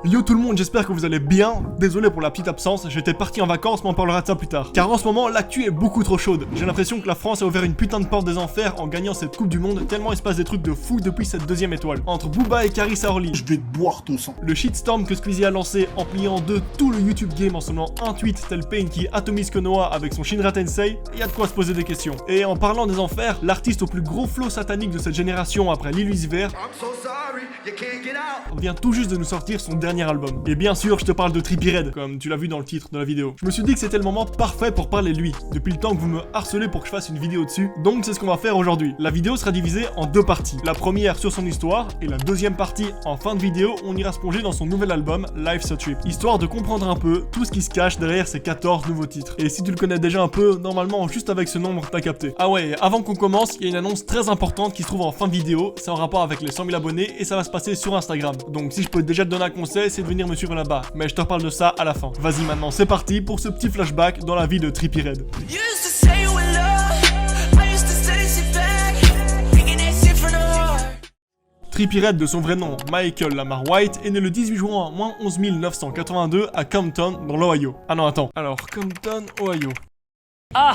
Yo tout le monde, j'espère que vous allez bien. Désolé pour la petite absence, j'étais parti en vacances mais on parlera de ça plus tard. Car en ce moment, l'actu est beaucoup trop chaude. J'ai l'impression que la France a ouvert une putain de porte des enfers en gagnant cette coupe du monde tellement il se passe des trucs de fou depuis cette deuxième étoile. Entre Booba et Carissa Orly, Je vais te boire ton sang. le shitstorm que Squeezie a lancé en pliant en deux tout le YouTube game en seulement un tweet tel Pain qui atomise Konoha avec son Shinra Tensei, y a de quoi se poser des questions. Et en parlant des enfers, l'artiste au plus gros flow satanique de cette génération après Lil Uzi Vert vient tout juste de nous sortir son dernier album. Et bien sûr, je te parle de Trippie Redd, comme tu l'as vu dans le titre de la vidéo. Je me suis dit que c'était le moment parfait pour parler de lui, depuis le temps que vous me harcelez pour que je fasse une vidéo dessus, donc c'est ce qu'on va faire aujourd'hui. La vidéo sera divisée en deux parties. La première sur son histoire, et la deuxième partie, en fin de vidéo, on ira se plonger dans son nouvel album, Life's a Trip, histoire de comprendre un peu tout ce qui se cache derrière ces 14 nouveaux titres. Et si tu le connais déjà un peu, normalement, juste avec ce nombre, t'as capté. Ah ouais, avant qu'on commence, il y a une annonce très importante qui se trouve en fin de vidéo, c'est en rapport avec les 100 000 abonnés, et ça va se passer sur Instagram. Donc si je peux déjà te donner un conseil, c'est de venir me suivre là-bas. Mais je te reparle de ça à la fin. Vas-y maintenant, c'est parti pour ce petit flashback dans la vie de Trippie Redd. Trippie Redd, de son vrai nom, Michael Lamar White, est né le 18 juin 11 982 à Compton, dans l'Ohio. Ah non, attends. Alors, Compton, Ohio. Ah!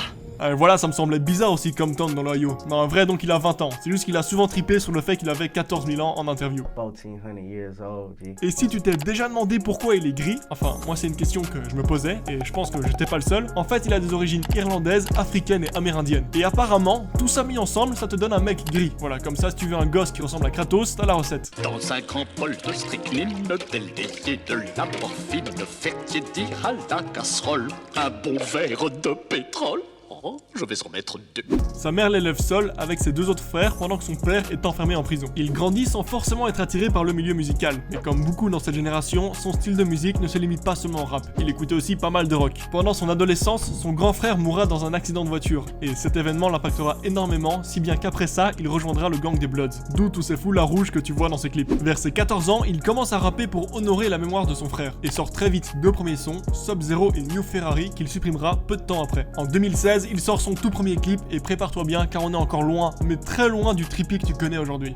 Voilà, ça me semblait bizarre aussi Compton dans l'Ohio. Non, en vrai, donc il a 20 ans. C'est juste qu'il a souvent trippé sur le fait qu'il avait 14 000 ans en interview. 1400 years old, G. Et si tu t'es déjà demandé pourquoi il est gris, enfin, moi c'est une question que je me posais, et je pense que j'étais pas le seul, en fait il a des origines irlandaises, africaines et amérindiennes. Et apparemment, tout ça mis ensemble, ça te donne un mec gris. Voilà, comme ça si tu veux un gosse qui ressemble à Kratos, t'as la recette. Dans un grand bol de strychnine, del délié de la morphine, fait tiédir à la casserole, un bon verre de pétrole. Oh, je vais en mettre deux. Sa mère l'élève seule avec ses deux autres frères pendant que son père est enfermé en prison. Il grandit sans forcément être attiré par le milieu musical. Et comme beaucoup dans cette génération, son style de musique ne se limite pas seulement au rap. Il écoutait aussi pas mal de rock. Pendant son adolescence, son grand frère mourra dans un accident de voiture. Et cet événement l'impactera énormément, si bien qu'après ça, il rejoindra le gang des Bloods. D'où tous ces foulards rouges que tu vois dans ses clips. Vers ses 14 ans, il commence à rapper pour honorer la mémoire de son frère. Et sort très vite deux premiers sons, Sub-Zero et New Ferrari, qu'il supprimera peu de temps après. En 2016, il sort son tout premier clip et prépare-toi bien car on est encore loin, mais très loin du Trippie que tu connais aujourd'hui.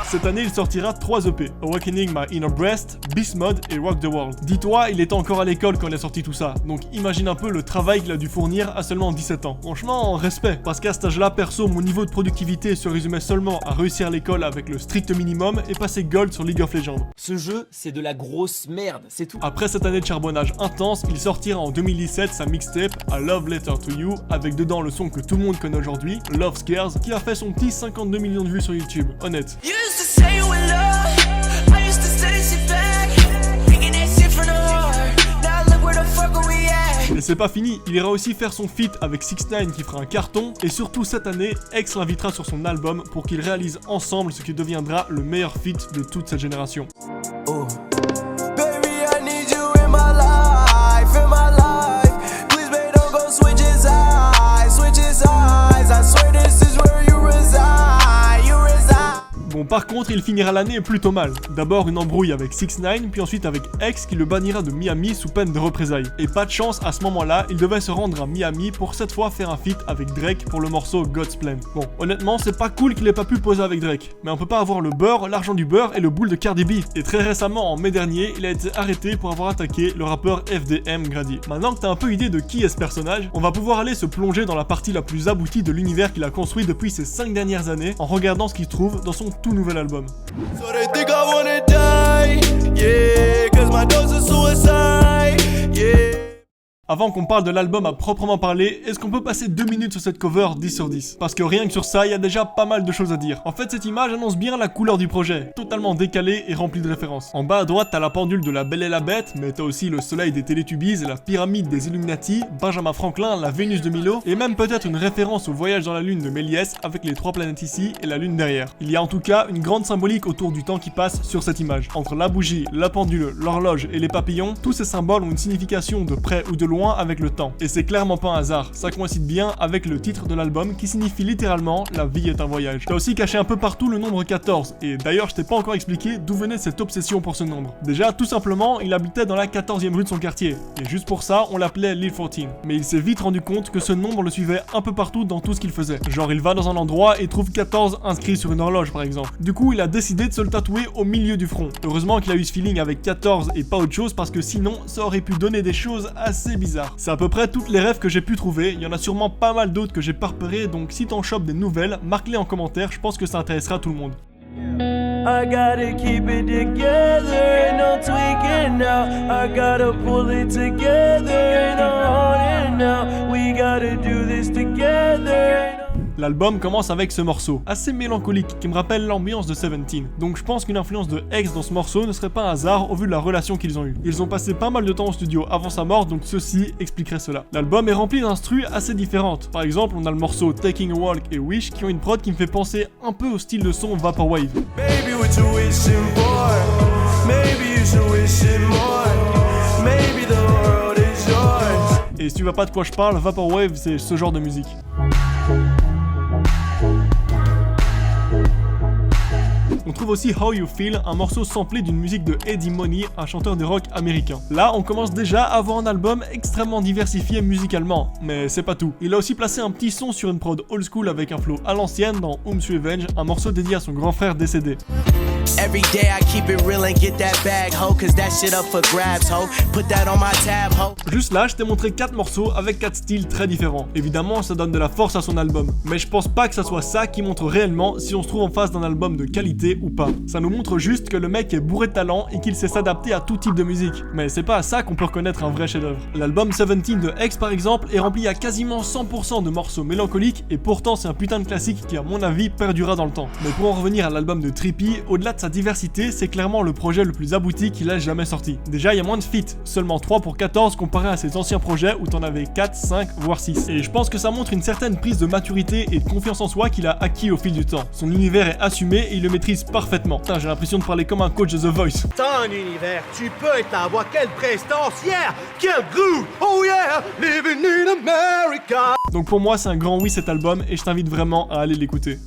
Cette année, il sortira 3 EP, Awakening My Inner Breast, Beast Mode et Rock the World. Dis-toi, il était encore à l'école quand il a sorti tout ça, donc imagine un peu le travail qu'il a dû fournir à seulement 17 ans. Franchement, respect, parce qu'à cet âge-là, perso, mon niveau de productivité se résumait seulement à réussir l'école avec le strict minimum et passer gold sur League of Legends. Ce jeu, c'est de la grosse merde, c'est tout. Après cette année de charbonnage intense, il sortira en 2017 sa mixtape A Love Letter to You, avec dedans le son que tout le monde connaît aujourd'hui, Love Scares, qui a fait son petit 52 millions de vues sur YouTube, honnête. Et c'est pas fini, il ira aussi faire son feat avec 6ix9ine qui fera un carton, et surtout cette année, X l'invitera sur son album pour qu'ils réalisent ensemble ce qui deviendra le meilleur feat de toute cette génération. Oh. Baby, I need you in my life, in my life. Please, babe, don't go switch his eyes, switch his eyes. I swear this is where you reside, you reside. Bon, par contre, il finira l'année plutôt mal. D'abord une embrouille avec 6ix9ine, puis ensuite avec X qui le bannira de Miami sous peine de représailles. Et pas de chance, à ce moment-là, il devait se rendre à Miami pour cette fois faire un feat avec Drake pour le morceau God's Plan. Bon, honnêtement, c'est pas cool qu'il ait pas pu poser avec Drake, mais on peut pas avoir le beurre, l'argent du beurre et le boule de Cardi B. Et très récemment, en mai dernier, il a été arrêté pour avoir attaqué le rappeur FDM Grady. Maintenant que t'as un peu idée de qui est ce personnage, on va pouvoir aller se plonger dans la partie la plus aboutie de l'univers qu'il a construit depuis ces 5 dernières années en regardant ce qu'il trouve dans son tout nouvel album. So they think I wanna die, yeah, cause my dose is suicide, yeah. Avant qu'on parle de l'album à proprement parler, est-ce qu'on peut passer 2 minutes sur cette cover 10 sur 10? Parce que rien que sur ça, il y a déjà pas mal de choses à dire. En fait, cette image annonce bien la couleur du projet, totalement décalée et remplie de références. En bas à droite, t'as la pendule de La Belle et la Bête, mais t'as aussi le soleil des Télétubies, la pyramide des Illuminati, Benjamin Franklin, la Vénus de Milo, et même peut-être une référence au voyage dans la Lune de Méliès avec les 3 planètes ici et la Lune derrière. Il y a en tout cas une grande symbolique autour du temps qui passe sur cette image. Entre la bougie, la pendule, l'horloge et les papillons, tous ces symboles ont une signification de près ou de loin loin avec le temps. Et c'est clairement pas un hasard, ça coïncide bien avec le titre de l'album qui signifie littéralement « La vie est un voyage ». T'as aussi caché un peu partout le nombre 14, et d'ailleurs je t'ai pas encore expliqué d'où venait cette obsession pour ce nombre. Déjà, tout simplement, il habitait dans la 14e rue de son quartier, et juste pour ça, on l'appelait Lil 14. Mais il s'est vite rendu compte que ce nombre le suivait un peu partout dans tout ce qu'il faisait. Genre, il va dans un endroit et trouve 14 inscrits sur une horloge par exemple. Du coup, il a décidé de se le tatouer au milieu du front. Heureusement qu'il a eu ce feeling avec 14 et pas autre chose parce que sinon, ça aurait pu donner des choses assez bizarres. C'est à peu près toutes les rêves que j'ai pu trouver, il y en a sûrement pas mal d'autres que j'ai pas repérés, donc si t'en chopes des nouvelles, marque-les en commentaire, je pense que ça intéressera tout le monde. I gotta keep it together and no tweaking now. I gotta pull it together and I'm holding now. We gotta do this together. L'album commence avec ce morceau, assez mélancolique, qui me rappelle l'ambiance de 17. Donc je pense qu'une influence de X dans ce morceau ne serait pas un hasard au vu de la relation qu'ils ont eue. Ils ont passé pas mal de temps au studio avant sa mort, donc ceci expliquerait cela. L'album est rempli d'instrus assez différentes. Par exemple, on a le morceau Taking a Walk et Wish qui ont une prod qui me fait penser un peu au style de son Vaporwave. Baby, what you wishing for? Maybe you should wish it more. Maybe the world is yours. Et si tu vois pas de quoi je parle, Vaporwave c'est ce genre de musique. On trouve aussi How You Feel, un morceau samplé d'une musique de Eddie Money, un chanteur de rock américain. Là, on commence déjà à avoir un album extrêmement diversifié musicalement, mais c'est pas tout. Il a aussi placé un petit son sur une prod old school avec un flow à l'ancienne dans Home's Revenge, un morceau dédié à son grand frère décédé. Every day I keep it real and get that bag, ho, cause that shit up for grabs, ho. Put that on my tab, ho. Juste là, je t'ai montré 4 morceaux avec 4 styles très différents. Évidemment, ça donne de la force à son album, mais je pense pas que ça soit ça qui montre réellement si on se trouve en face d'un album de qualité ou pas. Ça nous montre juste que le mec est bourré de talent et qu'il sait s'adapter à tout type de musique. Mais c'est pas à ça qu'on peut reconnaître un vrai chef-d'œuvre. L'album 17 de X par exemple est rempli à quasiment 100% de morceaux mélancoliques et pourtant c'est un putain de classique qui à mon avis perdurera dans le temps. Mais pour en revenir à l'album de Trippie, au-delà de sa diversité, c'est clairement le projet le plus abouti qu'il a jamais sorti. Déjà, il y a moins de feats, seulement 3 pour 14 comparé à ses anciens projets où t'en avais 4, 5, voire 6. Et je pense que ça montre une certaine prise de maturité et de confiance en soi qu'il a acquis au fil du temps. Son univers est assumé et il le maîtrise parfaitement. Putain, j'ai l'impression de parler comme un coach de The Voice. Ton univers, tu peux être la voix, quelle prestance, yeah, quel groove, oh yeah, living in America. Donc pour moi, c'est un grand oui cet album et je t'invite vraiment à aller l'écouter.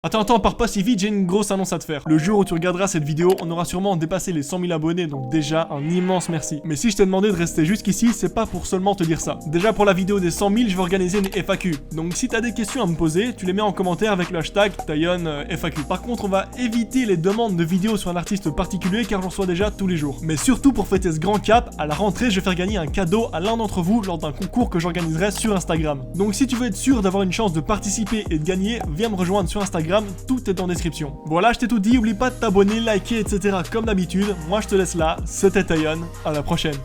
Attends, pars pas si vite, j'ai une grosse annonce à te faire. Le jour où tu regarderas cette vidéo, on aura sûrement dépassé les 100 000 abonnés, donc déjà un immense merci. Mais si je t'ai demandé de rester jusqu'ici, c'est pas pour seulement te dire ça. Déjà pour la vidéo des 100 000, je vais organiser une FAQ. Donc si t'as des questions à me poser, tu les mets en commentaire avec le hashtag TayonFAQ. Par contre, on va éviter les demandes de vidéos sur un artiste particulier car j'en reçois déjà tous les jours. Mais surtout pour fêter ce grand cap, à la rentrée, je vais faire gagner un cadeau à l'un d'entre vous lors d'un concours que j'organiserai sur Instagram. Donc si tu veux être sûr d'avoir une chance de participer et de gagner, viens me rejoindre sur Instagram, tout est en description. Voilà, je t'ai tout dit, oublie pas de t'abonner, liker, etc. comme d'habitude. Moi je te laisse là, c'était Tayon, à la prochaine.